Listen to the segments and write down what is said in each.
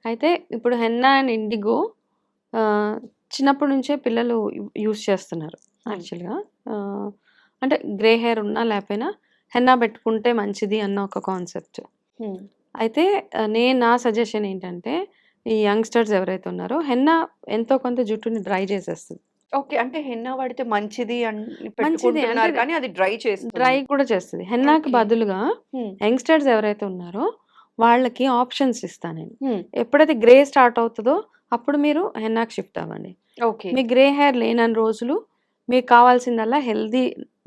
అయితే ఇప్పుడు henna and IndiGo ఆహ్, చిన్నప్పటి నుంచే పిల్లలు యూజ్ చేస్తున్నారు హ్మ్. యాక్చువల్‌గా. ఆహ్, అంటే గ్రే హెయిర్ ఉన్నా లేకపోయినా హెన్నా పెట్టుకుంటే మంచిది అన్న ఒక కాన్సెప్ట్. హ్మ్. అయితే నా సజెషన్ ఏంటంటే, ఈ యంగ్‌స్టర్స్ ఎవరైతే ఉన్నారో హెన్నా ఎంతో కొంత జుట్టుని డ్రై చేసేస్తది. ఓకే. అంటే హెన్నా వాడితే మంచిది అని మంచిదే అంటే పెట్టుకుంటున్నారు కానీ అది డ్రై డ్రై చేస్తుంది. కూడా చేస్తది. హెన్నాకి ఓకే. బదులుగా హ్మ్. యంగ్‌స్టర్స్ ఎవరైతే ఉన్నారో వాళ్ళకి ఆప్షన్స్ ఇస్తా నేను. హ్మ్. ఎప్పుడైతే గ్రే స్టార్ట్ అవుతదో అప్పుడు మీరు హెన్నాకి షిఫ్ట్ అవ్వండి. ఓకే. మీ గ్రే హెయిర్ లేనన్ని రోజులు మీకు కావాల్సిందల్లా హెల్తీ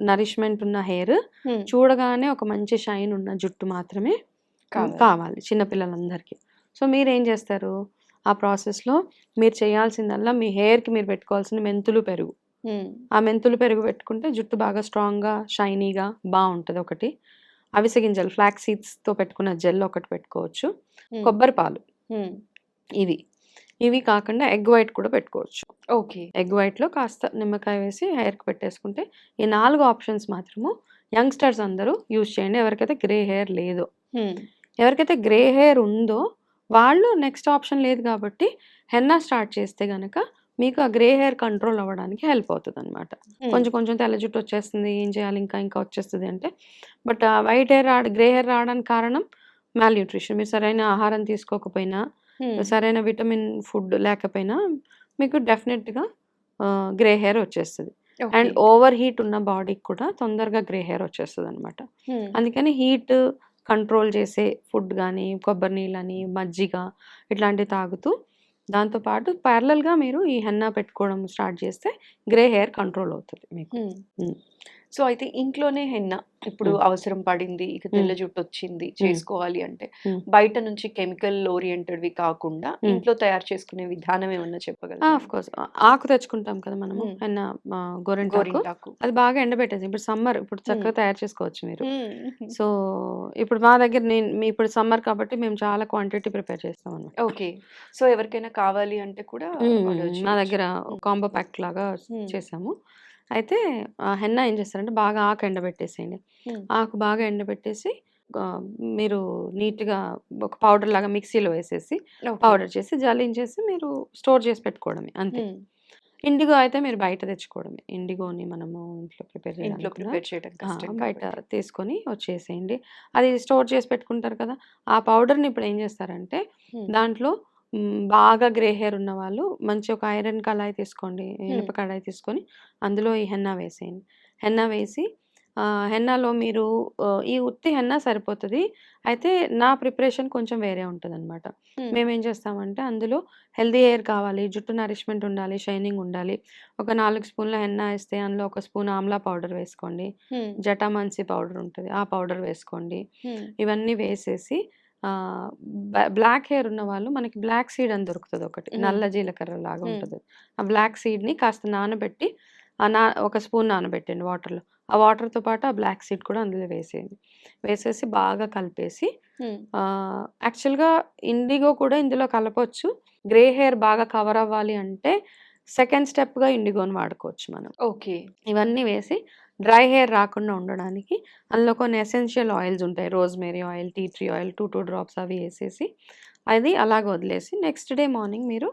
నరిష్‌మెంట్ ఉన్న హెయిర్, హ్మ్. చూడగానే ఒక మంచి షైన్ ఉన్న జుట్టు మాత్రమే కావాలి. కావాలి చిన్న పిల్లలందరికీ. సో, మీరేం చేస్తారు? ఆ ప్రాసెస్‌లో మీరు చేయాల్సిందల్లా మీ హెయిర్‌కి మీరు పెట్టుకోవాల్సింది మెంతులు, పెరుగు. హ్మ్. ఆ మెంతులు, పెరుగు పెట్టుకుంటే జుట్టు బాగా స్ట్రాంగ్‌గా, షైనీగా బావుంటది ఒకటి. అవిసె గింజలు ఫ్లాక్స్ సీడ్స్‌తో పెట్టుకున్న జెల్ ఒకటి పెట్టుకోవచ్చు. హ్మ్. కొబ్బరి పాలు హ్మ్. ఇవి. ఇవి కాకుండా ఎగ్ వైట్ కూడా పెట్టుకోవచ్చు. ఓకే. ఎగ్ వైట్‌లో కాస్త నిమ్మకాయ వేసి హెయిర్‌కి పెట్టేసుకుంటే, ఈ 4 ఆప్షన్స్ మాత్రము యంగ్‌స్టర్స్ అందరూ యూజ్ చేయండి. ఎవరికైతే గ్రే హెయిర్ లేదో. హ్మ్. ఎవరికైతే గ్రే హెయిర్ ఉందో, వాళ్ళు నెక్స్ట్ ఆప్షన్ లేదు గాబట్టి, హెన్నా స్టార్ట్ చేస్తే గనక, మీకు ఆ గ్రే హెయిర్ కంట్రోల్ అవ్వడానికి హెల్ప్ అవుతదనమాట. హ్మ్. కొంచెం కొంచెం తెల్ల జుట్టు వచ్చేస్తుంది. ఏం చేయాలి ఇంకా ఇంకా వచ్చేస్తది అంటే, but white hair grey hair రావడానికి కారణం మాల్‌న్యూట్రిషన్. మీరు సరైన ఆహారం తీసుకోకపోయినా, హ్మ్. సరైన విటమిన్ ఫుడ్ లేకపోయినా, మీకు డెఫినిట్‌గా గ్రే హెయిర్ వచ్చేస్తది. ఓకే. అండ్ ఓవర్ హీట్ ఉన్న బాడీకి కూడా తొందరగా గ్రే హెయిర్ వచ్చేస్తదనమాట. హ్మ్. అందుకని హీట్ కంట్రోల్ చేసే ఫుడ్ గానీ, కొబ్బరి నీళ్ళని, మజ్జిగ ఇట్లాంటివి తాగుతూ, దాంతో పాటు ప్యారలల్‌గా మీరు ఈ హెన్నా పెట్టుకోవడం స్టార్ట్ చేస్తే గ్రే హెయిర్ కంట్రోల్ అవుతది మీకు. హ్మ్. హ్మ్. సో, అయితే ఇంట్లోనే హెన్నా ఇప్పుడు హ్మ్. అవసరం పడింది. ఇక హ్మ్. తెల్ల జుట్టొచ్చింది హ్మ్. చేసుకోవాలి అంటే, హ్మ్. బయట నుంచి కెమికల్ ఓరియెంటెడ్‌వి కాకుండా హ్మ్. ఇంట్లో తయారు చేసుకునే విధానం ఏమన్నా ఆ! చెప్పగలుగుతారా? Of course. ఆకు తెచ్చుకుంటాం కదా మనము హ్మ్. హెన్నా గోరింటాకు. గోరింటాకు. అది బాగా ఎండబెట్టేసి ఇప్పుడు సమ్మర్ ఇప్పుడు హ్మ్. చక్కగా తయారు చేసుకోవచ్చు మీరు. హ్మ్. సో, ఇప్పుడు మా దగ్గర ఇప్పుడు సమ్మర్ కాబట్టి మేము చాలా క్వాంటిటీ ప్రిపేర్ చేస్తామనమాట. ఓకే. సో, ఎవరికైనా కావాలి అంటే కూడా హ్మ్. హ్మ్. ఆర్డర్ మా చేయొచ్చు. దగ్గర హ్మ్. కాంబో ప్యాక్ లాగా హ్మ్. చేసాము. అయితే హెన్నా ఏం చేస్తారంటే బాగా ఆకు ఎండబెట్టేసేయండి. హ్మ్. ఆకు బాగా ఎండబెట్టేసి ఆహ్, మీరు నీట్‌గా ఒక పౌడర్ లాగా మిక్సీలో వేసేసి, ఓకే. పౌడర్ చేసి, జల్లించేసి మీరు స్టోర్ చేసి పెట్టుకోవడమే అంతే. హ్మ్. ఇండిగో అయితే మీరు బయట తెచ్చుకోవడమే. ఇండిగోని మనము ఇంట్లో ప్రిపేర్ ఇంట్లో చేయడానికి కూడా ప్రిపేర్ చేయడం కష్టం బయట కాబట్టి. తీసుకొని వచ్చేసేయండి. అది స్టోర్ చేసి పెట్టుకుంటారు కదా! ఆ పౌడర్‌ని ఇప్పుడు ఏం చేస్తారంటే హ్మ్. దాంట్లో బాగా గ్రే హెయిర్ ఉన్నవాళ్ళు మంచి ఒక ఐరన్ కళాయి తీసుకోండి. హ్మ్. ఇనుప కడాయి తీసుకొని అందులో ఈ హెన్నా వేసేయండి. హెన్నా వేసి హెన్నాలో మీరు ఈ ఉత్తి హెన్నా సరిపోతది. అయితే నా ప్రిపరేషన్ కొంచెం వేరే ఉంటదనమాట. హ్మ్. మేమేం చేస్తామంటే అందులో హెల్తీ హెయిర్ కావాలి, జుట్టు నరిష్మెంట్ ఉండాలి, షైనింగ్ ఉండాలి. ఒక 4 స్పూన్ల హెన్నా ఏస్తే అందులో ఒక స్పూన్ ఆమ్లా పౌడర్ వేసుకోండి. హ్మ్. జటామాంసి పౌడర్ ఉంటది. ఆ పౌడర్ వేసుకోండి. హ్మ్. ఇవన్నీ వేసేసి ఆహ్, బ్లాక్ హెయిర్ ఉన్నవాళ్ళు మనకి బ్లాక్ సీడ్ అని దొరుకుతదొకటి. హ్మ్. నల్ల జీలకర్ర లాగా హ్మ్. ఉంటది. ఆ బ్లాక్ సీడ్‌ని కాస్త నానబెట్టి ఒక స్పూన్ నానబెట్టండి వాటర్‌లో. ఆ వాటర్‌తో పాటు ఆ బ్లాక్ సీడ్ కూడా అందులో వేసేయండి. వేసేసి బాగా కలిపేసి హ్మ్. యాక్చువల్‌గా ఇండిగో కూడా ఇందులో కలపొచ్చు. గ్రే హెయిర్ బాగా కవర్ అవ్వాలి అంటే సెకండ్ స్టెప్‌గా ఇండిగోని వాడుకోవచ్చు మనం. ఓకే. ఇవన్నీ వేసి డ్రై హెయిర్ రాకుండా ఉండడానికి అందులో కొన్ని ఎసెన్షియల్ ఆయిల్స్ ఉంటాయి. Rosemary oil, tea tree oil 2 drops అవి ఏసేసి అది అలాగ వదిలేసి నెక్స్ట్ డే మార్నింగ్ మీరు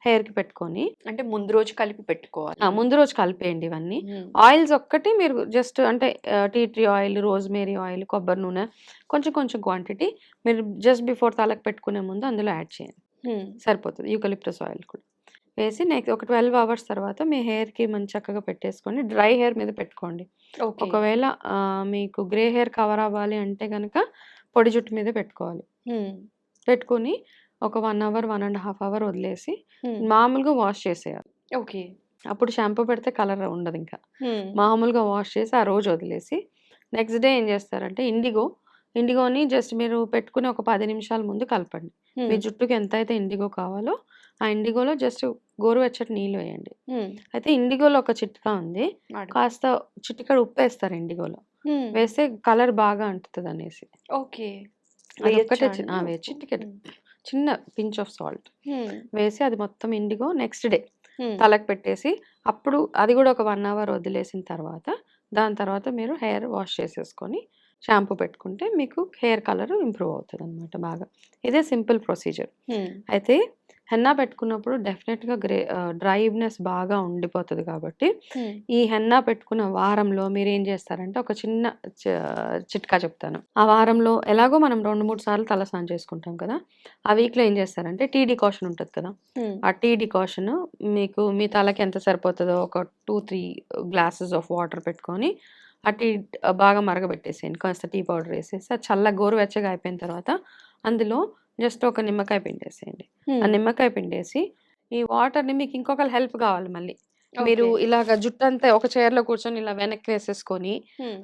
హెయిర్‌కి పెట్టుకొని అంటే ముందు రోజు కలిపి పెట్టుకోవాలి. ముందు రోజు కలిపేయండి ఇవన్నీ. హ్మ్. ఆయిల్స్ ఒక్కటి మీరు జస్ట్ అంటే tea tree oil, rosemary oil, కొబ్బరి నూనె కొంచెం కొంచెం క్వాంటిటీ మీరు జస్ట్ బిఫోర్ తలకి పెట్టుకునే ముందు అందులో యాడ్ చేయండి. హ్మ్. సరిపోతది. యూకలిప్టస్ ఆయిల్ కూడా. వేసి నెక్స్ట్ ఒక 12 అవర్స్ తర్వాత మీ హెయిర్‌కి చక్కగా పెట్టేసుకొని డ్రై హెయిర్ మీద పెట్టుకోండి. ఓకే. ఒకవేళ మీకు గ్రే హెయిర్ కవర్ అవ్వాలి అంటే గనక పొడి జుట్టు మీద పెట్టుకోవాలి. హ్మ్. పెట్టుకొని ఒక 1 అవర్, 1 ½ అవర్ వదిలేసి హ్మ్. మామూలుగా వాష్ చేసేయాలి. ఓకే. అప్పుడు షాంపూ పెడితే కలర్ ఉండదింక. హ్మ్. మామూలుగా వాష్ చేసి ఆ రోజు వదిలేసి నెక్స్ట్ డే ఏం చేస్తారంటే ఇండిగోని జస్ట్ మీరు పెట్టుకుని ఒక 10 నిమిషాల ముందు కలపండి. మీ హ్మ్. జుట్టుకి ఎంతైతే ఇండిగో కావాలో ఆ ఇండిగోలో జస్ట్ గోరువెచ్చటి నీళ్ళు వేయండి. హ్మ్. అయితే ఇండిగోలో ఒక చిట్కా ఉంది. అడుగు. కాస్త చిటికెడు ఉప్పేస్తారు ఇండిగోలో. హ్మ్. వేస్తే కలర్ బాగా అంటుతదనేసి. ఓకే. అదొక్కటే వేయొచ్చా అండి వేయి ఉప్పు? చిటికెడు. హ్మ్. చిన్న పించ్ ఆఫ్ సాల్ట్. హ్మ్. వేసి అది మొత్తం ఇండిగో నెక్స్ట్ డే హ్మ్. తలకి పెట్టేసి, అప్పుడు అది గూడా ఒక 1 అవర్ వదిలేసిన తర్వాత, దాని తర్వాత మీరు హెయిర్ వాష్ చేసేసుకొని షాంపూ పెట్టుకుంటే మీకు హెయిర్ కలర్ ఇంప్రూవ్ అవుతుందన్నమాట బాగా. ఇదే సింపుల్ ప్రొసీజర్. అయితే హెన్నా పెట్టుకున్నప్పుడు డెఫినెట్‌గా డ్రైనెస్ బాగా ఉండిపోతది కాబట్టి, ఈ హెన్నా పెట్టుకున్న వారంలో మీరేం చేస్తారంటే ఒక చిన్న చ చిట్కా చెప్తాను. ఆ వారంలో ఎలాగో మనం 2, 3 సార్లు తలస్నానం చేసుకుంటాం కదా! ఆ వీక్‌లో ఏం చేస్తారంటే టీ డికాషన్ ఉంటది కదా! ఆ టీ డికాషన్ మీకు మీ తలకి ఎంత సరిపోతదో ఒక 2, 3 గ్లాసెస్ ఆఫ్ వాటర్ పెట్టుకొని, ఆ టీ బాగా మరగబెట్టేసేయండి. కాస్త టీ పౌడర్ ఏసేసి, అది చల్లగా గోరువెచ్చగా అయిపోయిన తర్వాత అందులో జస్ట్ ఒక నిమ్మకాయ పిండేసేయండి. ఆ నిమ్మకాయ పిండేసి, ఈ వాటర్‌ని మీకు ఇంకొకళ్ళ హెల్ప్ కావాలి మళ్ళీ. మీరు ఓకే. ఇలాగ జుట్టంతా ఒక చైర్‌లో కూర్చొని ఇలా వెనక్కి వేసేసుకొని,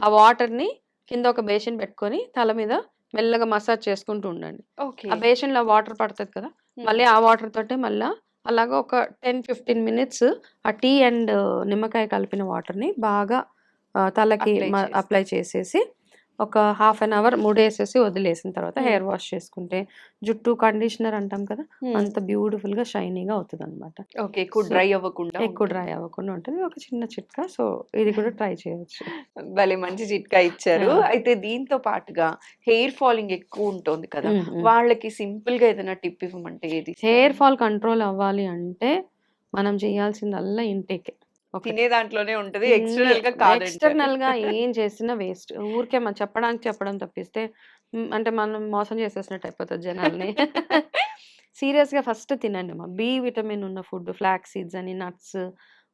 ఆ వాటర్‌ని కింద ఒక బేసిన్ పెట్టుకొని, తల మీద మెల్లగా మసాజ్ చేసుకుంటూ ఉండండి. ఓకే. ఆ బేసిన్‌లో వాటర్ పడతది కదా! మళ్ళీ ఆ వాటర్ తోటే మళ్ళా అలాగా ఒక 10, 15 మినిట్స్ ఆ టీ అండ్ నిమ్మకాయ కలిపిన వాటర్‌ని బాగా తలకి అప్లై చేసి. అప్లై చేసేసి, ఒక హాఫ్ అన్ అవర్ ముడేసేసి వదిలేసిన తర్వాత హెయిర్ వాష్ చేసుకుంటే, జుట్టు కండిషనర్ అంటాం కదా! అంత బ్యూటిఫుల్‌గా షైనీగా అవుతదనమాట. ఓకే. ఎక్కువ సో, డ్రై అవ్వకుండా ఎక్కువ ఉంటుంది. డ్రై అవ్వకుండా ఉంటది. ఒక చిన్న చిట్కా. సో, ఇది కూడా ట్రై చేయొచ్చు. భలే మంచి చిట్కా ఇచ్చారు. యాహ్! అయితే దీంతో పాటుగా హెయిర్ ఫాలింగ్ ఎక్కువ ఉంటుంది కదా! హ్మ్. హ్మ్. వాళ్ళకి సింపుల్‌గా ఏదైనా టిప్ ఇవ్వమంటే ఏది హెయిర్ ఇస్తారు? ఫాల్ కంట్రోల్ అవ్వాలి అంటే, మనం చేయాల్సిందల్లా ఇంటేకే. ఒకటి. తినే దాంట్లోనే ఉంటది. తిండి ఎక్స్‌టర్నల్‌గా కాదంటారు. ఎక్స్‌టర్నల్‌గా ఏం చేసినా వేస్ట్. ఊరికే మనం చెప్పడానికి చెప్పడం తప్పిస్తే అంటే మనం మోసం చేసేసినట్టు అయిపోతది జనాల్ని. సీరియస్‌గా ఫస్ట్ తినండి బి విటమిన్ ఉన్న ఫుడ్ ఫ్లాక్స్ సీడ్స్ అని, నట్స్,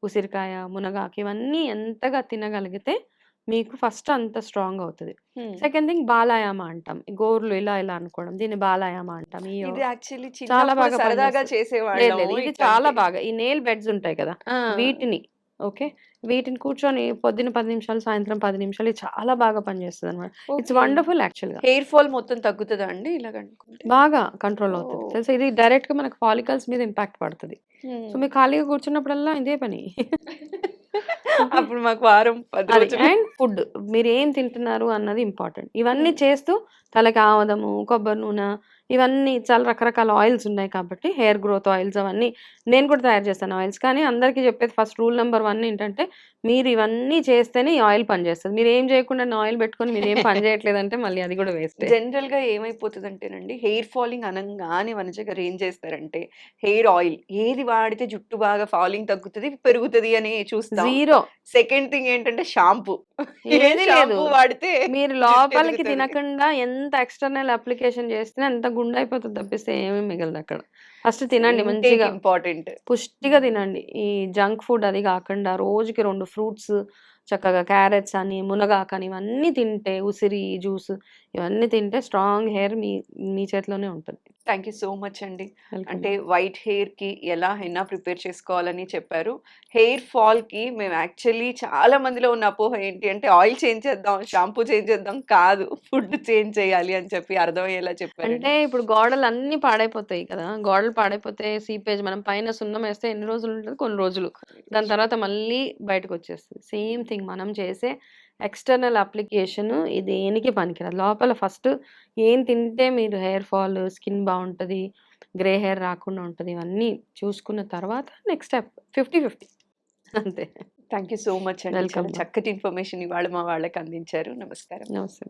ఉసిరికాయ, మునగాకు ఇవన్నీ ఎంతగా తినగలిగితే మీకు ఫస్ట్ అంత స్ట్రాంగ్ అవుతది. హ్మ్. సెకండ్ థింగ్ బాలాయామ అంటాం. గోర్లు ఇలా ఇలా అనుకోవడం. దీన్ని బాలాయామ అంటాం. ఇది యాక్చువల్లీ చాలా చిన్నప్పుడు బాగా సరదాగా పనిచేస్తది. లేదు చేసేవాళ్ళము లేదు. ఇది చాలా ఇట్లాంటి. బాగా ఈ నెయిల్ బెడ్స్ ఉంటాయి కదా! ఆ! వీటిని ఓకే. వీటిని కూర్చొని పొద్దున 10 నిమిషాలు, సాయంత్రం 10 నిమిషాలు ఇది చాలా బాగా పనిచేస్తదనమాట. It's okay. వండర్‌ఫుల్ యాక్చువల్‌గా. హెయిర్ ఫాల్ మొత్తం తగ్గుతదా అండి ఇలాగనుకుంటే? బాగా కంట్రోల్ అవుతది. ఓహ్! తెలుసా ఇది డైరెక్ట్‌గా మనకు ఫాలికల్స్ మీద ఇంపాక్ట్ పడతది. సో, హ్మ్. మీరు ఖాళీగా కూర్చున్నప్పుడల్లా ఇదే పని. ఓకే. అప్పుడు మాకు వారం 10 అది. రోజులు. And food. మీరేం తింటున్నారు అన్నది ఇంపార్టెంట్. ఇవన్నీ హ్మ్. చేస్తూ తలకి ఆముదము, కొబ్బరి నూనె ఇవన్నీ చాలా రకరకాల ఆయిల్స్ ఉన్నాయి కాబట్టి హెయిర్ గ్రోత్ ఆయిల్స్ అవన్నీ నేను కూడా తయారు చేస్తాను ఆయిల్స్. కానీ అందరికీ చెప్పేది ఫస్ట్ రూల్ నంబర్ 1 ఏంటంటే మీరు ఇవన్నీ చేస్తేనే ఈ ఆయిల్ పనిచేస్తది. మీరేం చేయకుండా ఆయిల్ పెట్టుకొని మీరేం పని చేయట్లేదంటే మళ్ళీ అది కూడా వేస్టే. జనరల్‌గా ఏమైపోతదంటేనండి, హెయిర్ ఫాలింగ్ అనంగానే వనజ గారు ఏం చేస్తారంటే, హెయిర్ ఆయిల్ ఏది వాడితే జుట్టు బాగా ఫాలింగ్ తగ్గుతది, పెరుగుతది అని చూస్తాం. జీరో. సెకండ్ థింగ్ ఏంటంటే షాంపూ. ఏ ఏది లేదు. షాంపూ వాడితే మీరు జుట్టు లోపలికి ఎదుగుతది. తినకుండా ఎంత ఎక్స్‌టర్నల్ అప్లికేషన్ చేసినా అంత గుండయిపోతది తప్పిస్తే ఏమీ మిగలదక్కడ. ఫస్ట్ సో, తినండి ఇంటేక్ మంచిగా. ఇంపార్టెంట్. పుష్టిగా తినండి. ఈ జంక్ ఫుడ్ అది గాకుండా రోజుకి 2 ఫ్రూట్స్ చక్కగా క్యారెట్స్ అని, మునగాకని ఇవన్నీ తింటే ఉసిరి జ్యూస్ ఇవన్నీ తింటే స్ట్రాంగ్ హెయిర్ మీ మీ చేతిలోనే ఉంటది. థాంక్ యూ సో మచ్ అండి. వెల్కమ్. అంటే వైట్ హెయిర్‌కి ఎలా హెన్నా ప్రిపేర్ చేసుకోవాలని చెప్పారు. హెయిర్ ఫాల్‌కి మేము యాక్చువల్లీ చాలా మందిలో ఉన్న అపోహ ఏంటి అంటే ఆయిల్ చేంజ్ చేద్దాం, షాంపూ చేంజ్ చేద్దాం కాదు. ఫుడ్ చేంజ్ చేయాలి అని చెప్పి అర్థమయ్యేలా అంటే చెప్పారండి. ఇప్పుడు గోడలన్నీ పాడైపోతాయి కదా! గోడలు పాడైపోతే సీపేజ్ మనం పైన సున్నమేస్తే ఎన్ని రోజులుంటది? కొన్ని రోజులు. కొన్ని దాని రోజులు. తర్వాత మళ్ళీ బయటకొచ్చేస్తది. సేమ్ థింగ్ మనం చేసే ఎక్స్‌టర్నల్ అప్లికేషన్ ఇది దేనికి పనికిరాదు. లోపల ఫస్ట్ ఏం తింటే మీరు హెయిర్ ఫాల్, స్కిన్ బావుంటది, గ్రే హెయిర్ రాకుండా ఉంటది. ఇవన్నీ చూసుకున్న తర్వాత నెక్స్ట్ స్టెప్ 50, 50 అంతే. థాంక్ యూ సో మచ్ అండి. చాలా వెల్కమ్. చక్కటి ఇన్ఫర్మేషన్ ఇవాళ మా వాళ్ళకి అందించారు. నమస్కారం. నమస్తే.